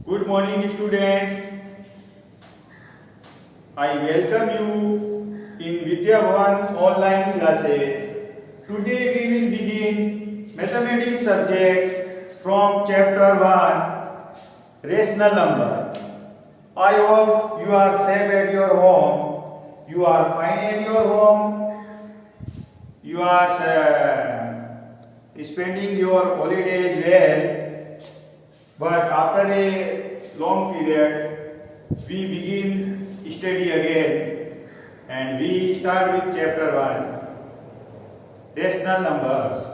Good morning, students. I welcome you in Vidya Bhavan online classes. Today we will begin mathematics subject from chapter 1, rational number. I hope you are safe at your home. You are fine at your home. You are spending your holidays well. But after a long period, we begin study again and we start with chapter 1, rational numbers.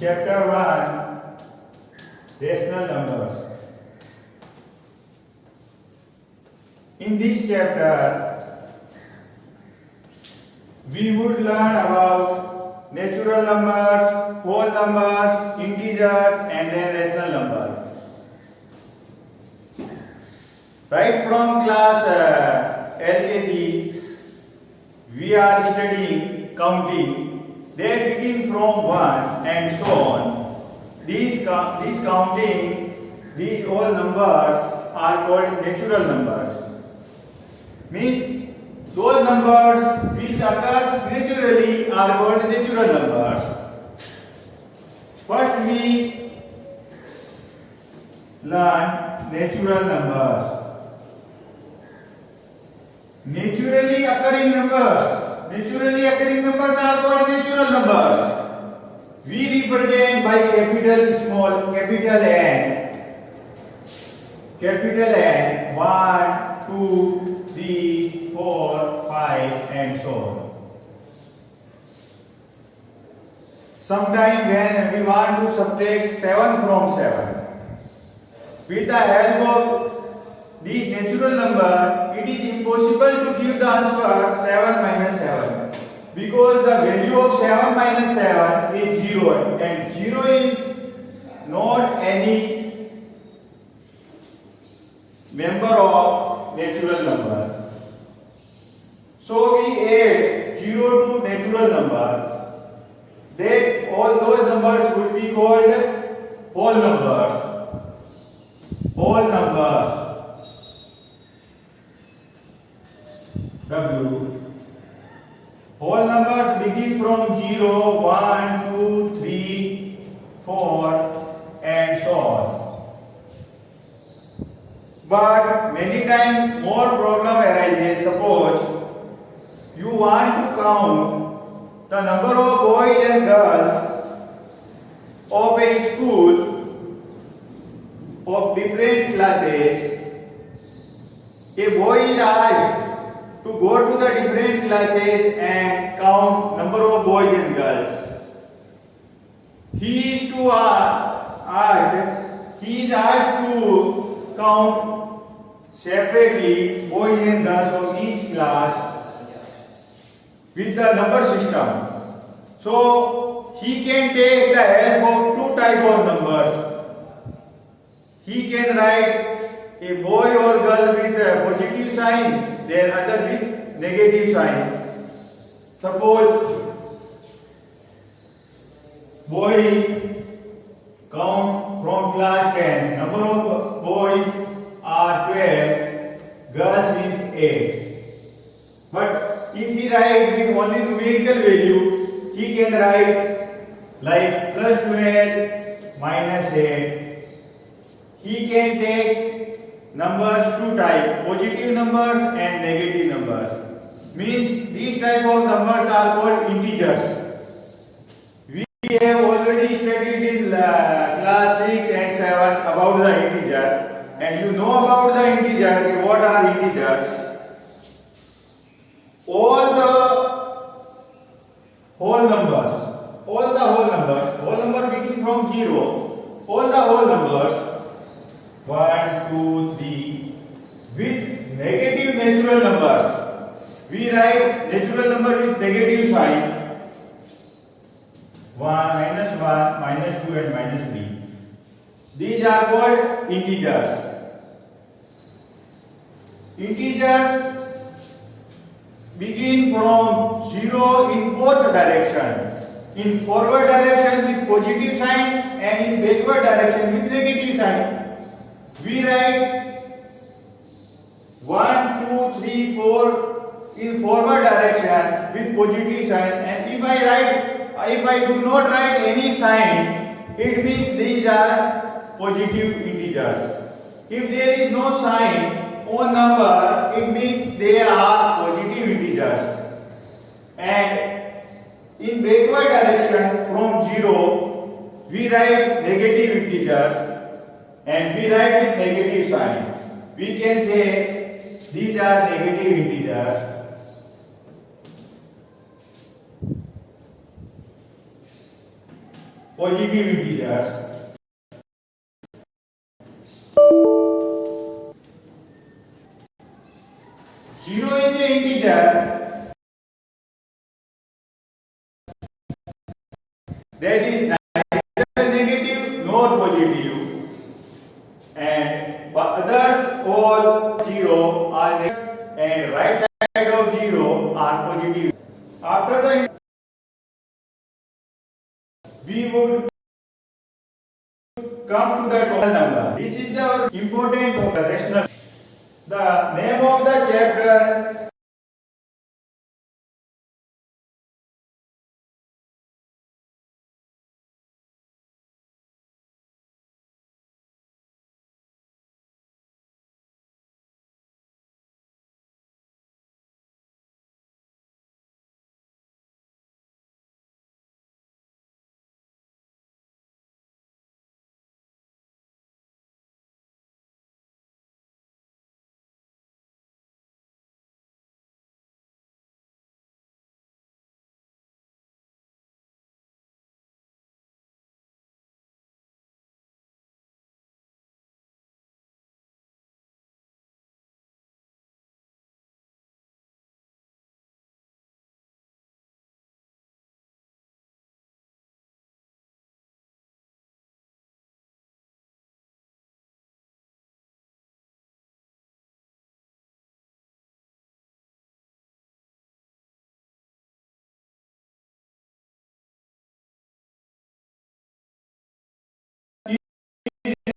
Chapter 1, rational numbers. In this chapter, we would learn about natural numbers, whole numbers, integers and then rational numbers. Right from class LKG, we are studying counting. That begins from 1 and so on. These counting, these all numbers are called natural numbers. Means those numbers which occurs naturally are called natural numbers. First we learn natural numbers. Naturally occurring numbers are called natural numbers. We represent by capital small, capital N, 1, 2, 3, 4, 5 and so on. Sometimes when we want to subtract 7 from 7, with the help of the natural number, it is impossible to give the answer 7 minus 7 because the value of 7 minus 7 is 0 and 0 is not any member of natural number. So we add 0 to natural number, then all those numbers would be called whole numbers. W. Whole numbers begin from 0, 1, 2, 3, 4 and so on. But many times more problem arises. Suppose you want to count the number of boys and girls of a school of different classes. A boy is asked to go to the different classes and count number of boys and girls. He is asked to count separately boys and girls of each class with the number system. So he can take the help of two type of numbers. He can write a boy or girl with a positive sign, then other with negative sign. Suppose boy count from class 10. Number of boys are 12, girls is 8. But if he write with only numerical value, he can write like plus 12 minus 8. He can take numbers two type, positive numbers and negative numbers. Means these type of numbers are called integers. We have already studied in class 6 and 7 about the integer, and you know about the integer. What are integers? All the whole number begin from 0. All the whole numbers 1, 2, 3 with negative natural numbers. We write natural number with negative sign. 1, minus 2 and minus 3. These are called integers. Integers begin from 0 in both directions. In forward direction with positive sign and in backward direction with negative sign. we write 1, 2, 3, 4 in forward direction with positive sign, and if I do not write any sign, it means these are positive integers. If there is no sign on number, it means they are positive integers. And in backward direction from 0, we write negative integers and we write with negative sign. We can say these are negative integers. Positive integers. Zero is the integer that is neither negative nor positive, and others all zero are negative and right side of zero are positive. After the we would come to the total number. This is the important of the rational. The name of the chapter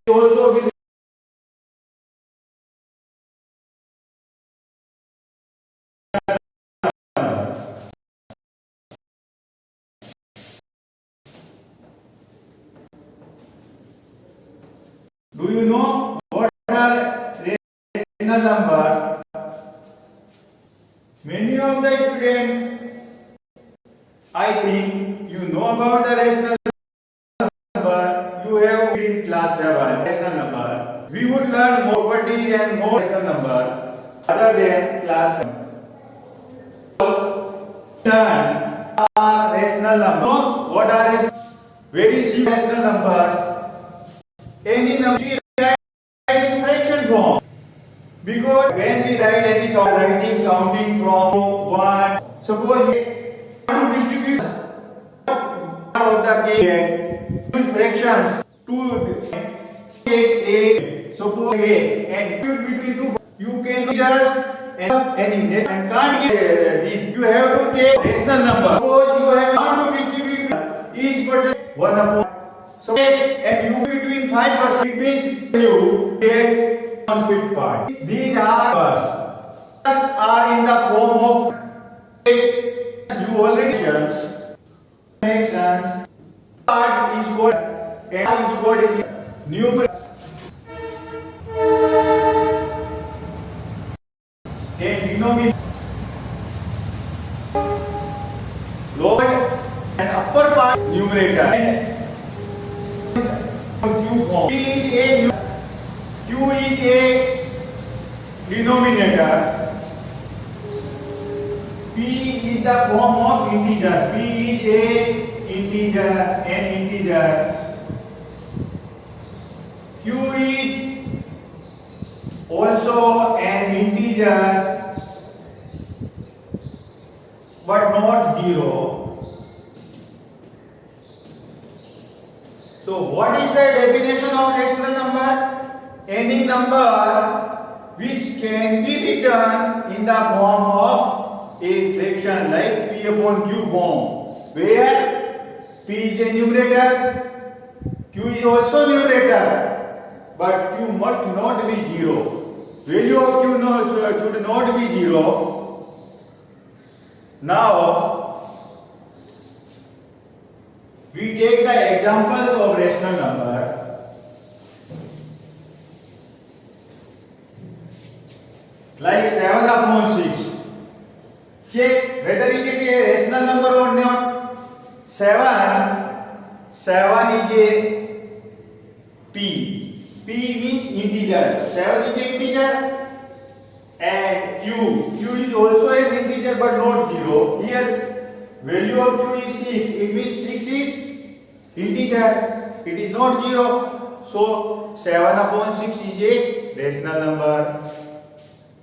also with do you know what are rational numbers? Many of the students, I think you know about the rational number. You have in class 7 rational number. We would learn more properties and more rational number other than class 7. Learn are rational numbers. What are rational? Very simple rational numbers. Any number we write in fraction form, because when we write any writing counting from 1, suppose we want to distribute of the cake, use fractions to take a, suppose a, and distribute between two. You can just any and can't get these. You have to take rational number. Suppose you have want to distribute each person 1 upon. So and you between 5%, it means you get 1/5 part. These are in the form of you already fractions. Part is called numerator. Then denominator, lower and upper part numerator. Q is a denominator. P is the form of integer. P is a integer, an integer. Q is also an integer, but not 0. So what is the definition of rational number? Any number which can be written in the form of a fraction, like P upon Q form, where P is a numerator, Q is also numerator, but q must not be 0. Value of q should not be 0. Now we take the examples of rational number. Like 7 upon 6. Check whether is it a rational number or not. 7 is a p. P means integer. 7 is a integer. And q is also an integer but not 0. Here value of q is 6. It means 6 is integer. It is not 0. So 7 upon 6 is a rational number.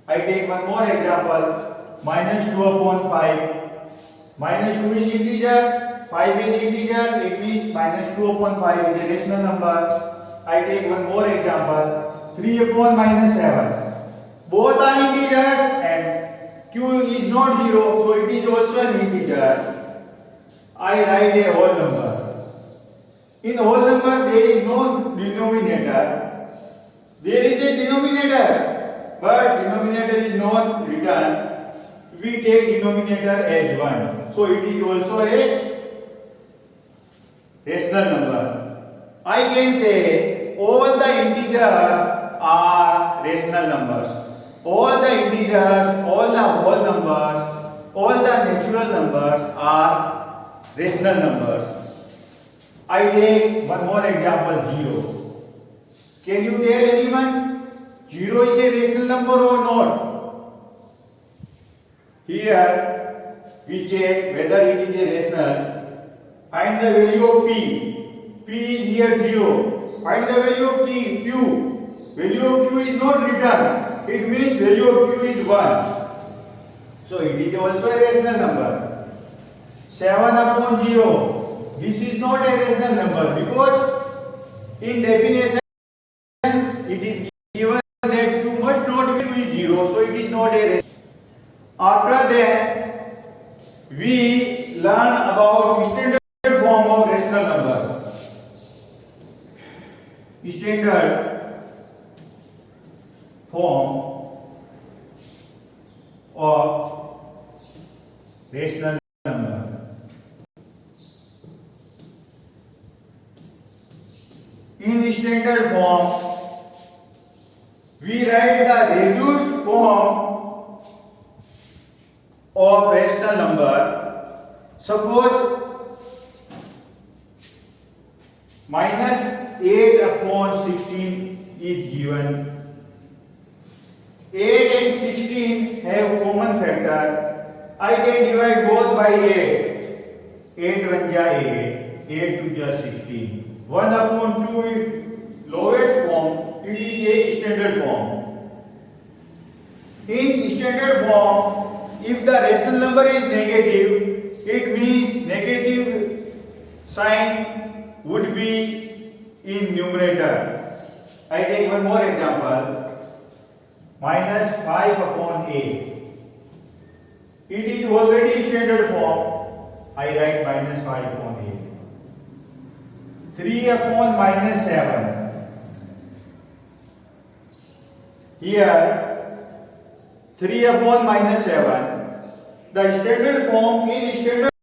I take one more example. Minus 2 upon 5. Minus 2 is integer. 5 is integer. It means minus 2 upon 5 is a rational number. I take one more example. 3 upon minus 7. Both are integers and q is not 0. So it is also an integer. I write a whole number. In whole number there is no denominator. There is a denominator. But denominator is not written. We take denominator as 1. So it is also a rational number. I can say all the integers are rational numbers. All the integers, all the whole numbers, all the natural numbers are rational numbers. I take one more example, 0. Can you tell anyone? 0 is a rational number or not? Here we check whether it is a rational. Find the value of p. P is here 0. Find the value of q. Value of q is not written. It means value of q is 1. So it is also a rational number. 7 upon 0. This is not a rational number because in definition it is given that q must not be 0, so it is not a rational. After that, we learn about standard form of rational number. Standard form of rational number. In standard form, we write the reduced form of rational number. Suppose minus 8 upon 16 is given. 8 and 16 have common factor. I can divide both by 8. 8 1 ja 8. 8 2 ja 16. 1 upon 2 is lowest form. It is a standard form. In standard form, if the rational number is negative, it means negative sign would be in numerator. I take one more example. Minus 5 upon 8. It is already standard form. I write minus 5 upon 8. 3 upon minus 7. Here 3 upon minus 7. The standard form in standard